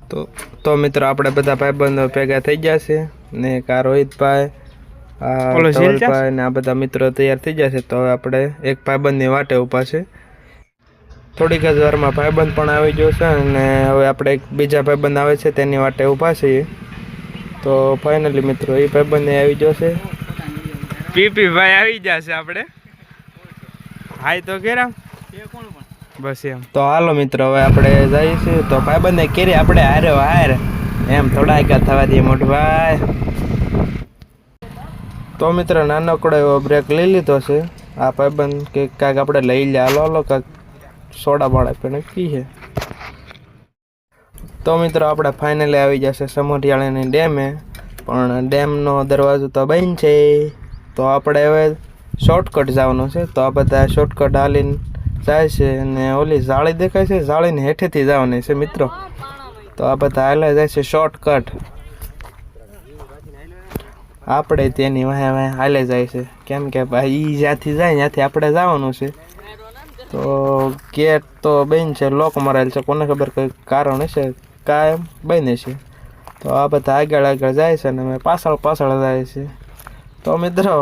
તો તો મિત્રો આપણે બધા ભાઈબંધો ભેગા થઈ જશે ને કા રોહિતભાઈ ધવલભાઈ ને આ બધા મિત્રો તૈયાર થઈ જશે. તો હવે આપણે એક ભાઈબંધની વાટે ઊભા છે. થોડીક જ વારમાં ભાઈબંધ પણ આવી જશે અને હવે આપણે એક બીજા ભાઈબંધ આવે છે તેની વાટે ઊભા છીએ. તો ફાઇનલી મિત્રો એ ભાઈબંધ આવી જશે. પીપી ભાઈ આવી જશે. આપણે હાય તો કેરા બસ એમ. તો હાલો મિત્રો હવે આપણે જઈએ છીએ. તો ભાઈબંધને કેરી આપણે હાર એમ થોડા આગળ થવા દઈએ મોટભાઈ. તો મિત્રો નાનકડો એવો બ્રેક લઈ લીધો છે. આ ભાઈબંધ કે કાંઈક આપણે લઈ લે હાલો કાંઈક સોડા બાળા પણ કી છે. તો મિત્રો આપણે ફાઇનલી આવી જશે સમઢિયાળાની ડેમે. પણ ડેમનો દરવાજો તો બંધ છે. તો આપણે હવે શોર્ટકટ જવાનું છે. તો આ બધા શોર્ટકટ હાલીને જાય છે અને ઓલી જાળી દેખાય છે જાળીને હેઠેથી જવાની છે મિત્રો. તો આ બધા હાલે જાય છે શોર્ટકટ. આપણે તેની વાહે વાહે હાલે જાય છે કેમ કે ભાઈ એ જ્યાંથી જાય ત્યાંથી આપણે જવાનું છે. તો ગેટ તો બંધ છે, લોક મરાયેલ છે. કોને ખબર કંઈ કારણ હશે કાયમ બંધ છે. તો આ બધા આગળ આગળ જાય છે અને અમે પાછળ જાય છે. તો મિત્રો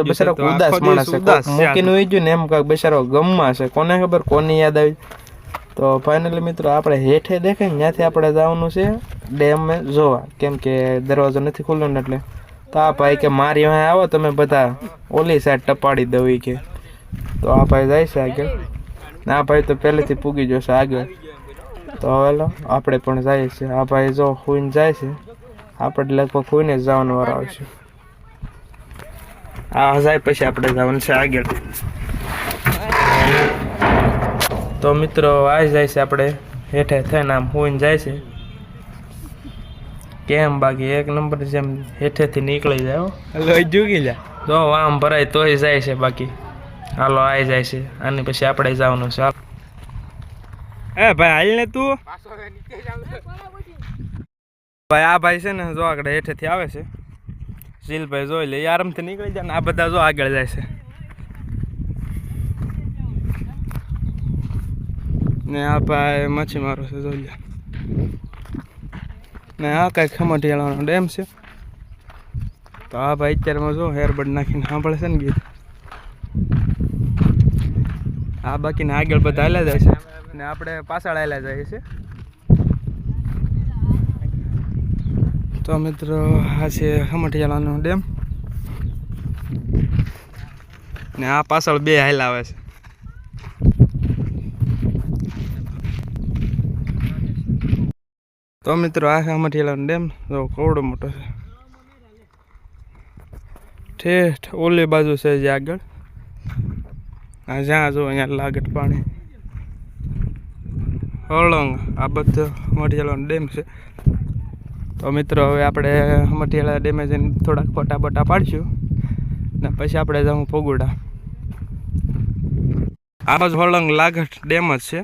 બિચારો ઉદાસ માણસ છે, મૂકીને હોય ગયું ને એમ કાંઈક બિચારો ગમમાં છે. કોને ખબર કોની યાદ આવી. તો ફાઇનલી મિત્રો આપણે હેઠે દેખાય ત્યાંથી આપણે જવાનું છે ડેમ જોવા કેમ કે દરવાજો નથી ખુલ્લો ને એટલે. તો આ ભાઈ કે મારી અહીં આવો તમે બધા ઓલી સાઈડ ટપાડી દઉં કે. તો આ ભાઈ જાય છે આગળ ને આ ભાઈ તો પહેલેથી પૂગી જશે આગળ. તો હવે આપણે પણ જઈએ છીએ. આ ભાઈ જો ખુઈને જાય છે, આપણે લગભગ ખુઈને જ જવાનો વારો આવશે. આ જાય પછી આપણે જવાનું છે આગળ. તો મિત્રો આ જાય છે આપણે હેઠે થઈને આમ હોઈને જાય છે કેમ બાકી એક નંબર જેમ હેઠેથી નીકળી જાય. લોહી જુગી જાય જો આમ ભરાય તોય જાય છે. બાકી હાલો આવી જાય છે. આની પછી આપણે જવાનું છે. એ ભાઈ હાલ ને તું ભાઈ. આ ભાઈ છે ને જો આગળ હેઠેથી આવે છે. શીલભાઈ જોઈ લે આરામથી નીકળી જાય ને આ બધા જો આગળ જાય છે. ને આ ભાઈ માછીમારો છે જોઈ લે. ને આ કાંઈક ખમઢિયાળાનો ડેમ છે. તો આ ભાઈ અત્યારમાં જો હેરબડ નાખીને સાંભળે છે ને ગીત. આ બાકીને આગળ બધા હાલ્યા જાય છે ને આપણે પાછળ હાલ્યા જાય છે. તો મિત્રો આ છે ખમઢિયાળાનો ડેમ ને આ પાછળ બે હાલ આવે છે. તો મિત્રો આ ખમઢિયાળાનો ડેમ જો કવડો મોટો છે. ઠેઠ ઓલી બાજુ છે જે આગળ આ જ્યાં જો અહીંયા લાગટ પાણી હળંગ આ બધો ખમઢિયાળાનો ડેમ છે. તો મિત્રો હવે આપણે ખમઢિયાળા ડેમે જઈને થોડાક ફોટા બોટા પાડીશું ને પછી આપણે જાઉં ભોગુડા. આ બાજુ હળંગ લાગટ ડેમ જ છે.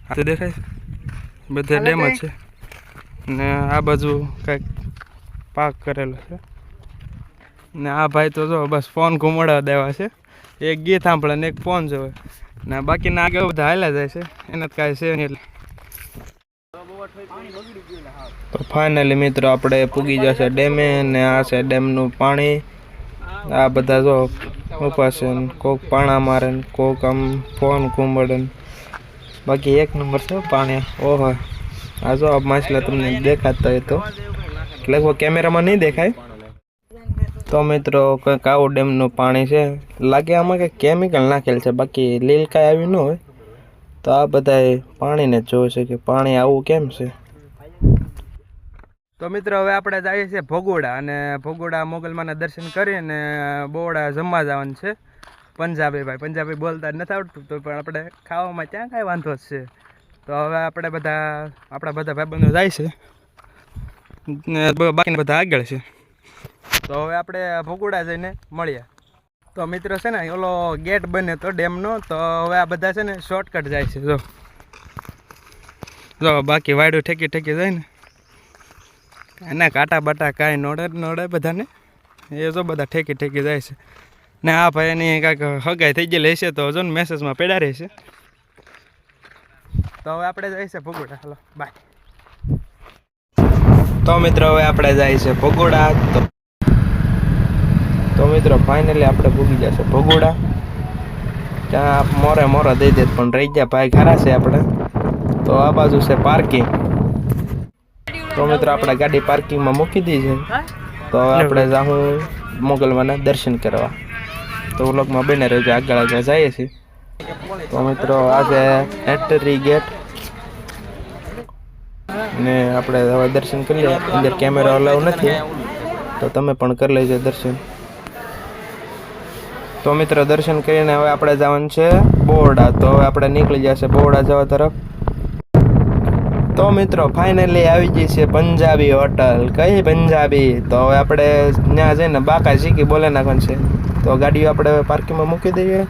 આ દેખાય બધે ડેમ જ છે ને આ બાજુ કંઈક પાક કરેલો છે. ને આ ભાઈ તો જો બસ ફોન ઘુમાડવા દેવા છે. એક ગીત સાંભળે ને એક ફોન જોવે ને બાકીના આગળ બધા હાલ્યા જાય છે. એને કાંઈ છે નહીં. તો ફાઇનલી મિત્રો આપણે પૂગી જશે ડેમે ને આ છે ડેમનું પાણી. આ બધા જો ઊભા છે ને કોક પાણા મારે ને કોક આમ ફોન ઘુમાડે ને બાકી એક નંબર છે પાણી. ઓહો આ જો માછલા તમને દેખાતા હોય તો લગભગ કેમેરામાં નહીં દેખાય. તો મિત્રો કંઈક આવું ડેમનું પાણી છે. લાગે આમાં કંઈક કેમિકલ નાખેલ છે બાકી લીલ કાંઈ આવ્યું ન હોય. તો આ બધા પાણીને જ જોવે છે કે પાણી આવું કેમ છે. તો મિત્રો હવે આપણે જઈએ છીએ ભોગોડા અને ભોગોડા મોગલમાના દર્શન કરીને બોડા જમવા જવાનું છે. પંજાબી ભાઈ બોલતા નથી આવડતું તો પણ આપણે ખાવામાં ત્યાં કાંઈ વાંધો જ છે. તો હવે આપણે આપણા બધા ભાઈબંધો જાય છે ને બાકીના બધા આગળ છે. તો હવે આપણે ભોગોડા જઈને મળીએ. તો મિત્રો છે ને ઓલો ગેટ બને તો ડેમનો. તો હવે આ બધા છે ને શોર્ટકટ જાય છે. જો બાકી વાયડું ઠેકી જાય ને એના કાંટા બાટા કાંઈ નડે બધાને. એ જો બધા ઠેકી જાય છે ને આ ભાઈ એની કાંઈક હગાઈ થઈ ગયેલી હશે તો જો ને મેસેજમાં પેડા રહેશે. તો હવે આપણે જઈએ છે ભગોડા. હાલો બાય. તો મિત્રો હવે આપણે જઈએ છે ભગોડા. તો મિત્રો ફાઇનલી આપણે ભૂગી જશે ભગોડા. ત્યાં મોરે દઈ દે પણ રહી ગયા ભાઈ ખારા છે આપણે. તો આ બાજુ છે પાર્કિંગ. તો મિત્રો આપણે ગાડી પાર્કિંગમાં મૂકી દીધી છે. તો હવે આપણે જાઉં મોગલવાના દર્શન કરવા. તો વ્લોગમાં બને રહેજો, આગળ જઈએ છીએ. તો મિત્રો આ છે એન્ટ્રી ગેટ ને આપણે હવે દર્શન કરી લઈએ. અંદર કેમેરા અલાઉ નથી, તો તમે પણ કરી લેજો દર્શન. તો મિત્રો દર્શન કરીને હવે આપણે જવાનું છે બોરડા. તો હવે આપણે નીકળી જશે બોરડા જવા તરફ. તો મિત્રો ફાઇનલી આવી ગઈ છે પંજાબી હોટલ. કઈ પંજાબી? તો હવે આપણે ત્યાં જઈને બાકા શીખી બોલે નાખવાનું છે. તો ગાડીઓ આપણે પાર્કિંગમાં મૂકી દઈએ.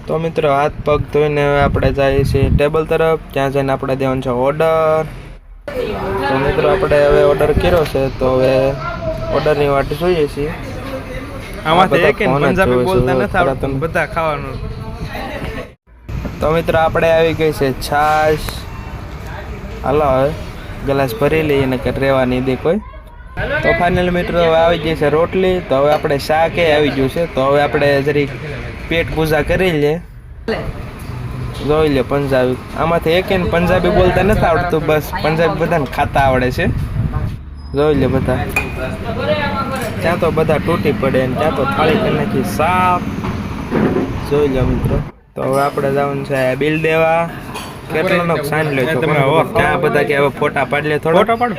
તો મિત્રો હાથ પગ ધોઈને હવે આપણે જઈએ છીએ ટેબલ તરફ. ત્યાં જઈને આપણે દેવાનું છે ઓર્ડર. તો મિત્રો આપણે હવે ઓર્ડર કર્યો છે, તો હવે ઓર્ડરની વાટ જોઈએ છીએ. આમાંથી એક પંજાબી બોલતા નથી આવડતું, બધા ખાવાનું. તો મિત્રો આપણે આવી ગઈ છે છાશ. હાલો હવે ગ્લાસ ભરી લઈએ ને કે રહેવા નહીં દે કોઈ. તો ફાઇનલી મિત્રો હવે આવી ગઈ છે રોટલી. તો હવે આપણે શાક આવી ગયું છે. તો હવે આપણે જરીક પેટ પૂજા કરી લે. જોઈ લે પંજાબી. આમાંથી એક પંજાબી બોલતા નથી આવડતું, બસ પંજાબી બધાને ખાતા આવડે છે. જોઈ લે બધા. ત્યાં તો બધા તૂટી પડે ને ત્યાં તો થાળી કરી નાખી સાફ. જોઈ લો મિત્રો. તો હવે આપણે જવાનું છે બિલ દેવા. કેટલો નો સાઈન લે છો તમે? ત્યાં બધા કે હવે ફોટા પાડી લે, થોડો ફોટો પાડો.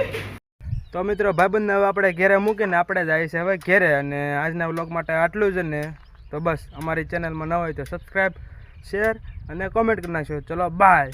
તો મિત્રો ભાઈબંધને હવે આપણે ઘેરે મૂકીને આપણે જઈએ છીએ હવે ઘેરે. અને આજના વ્લોગ માટે આટલું જ ને. તો બસ અમારી ચેનલમાં ન હોય તો સબસ્ક્રાઈબ, શેર અને કોમેન્ટ કરી નાખજો. ચલો બાય.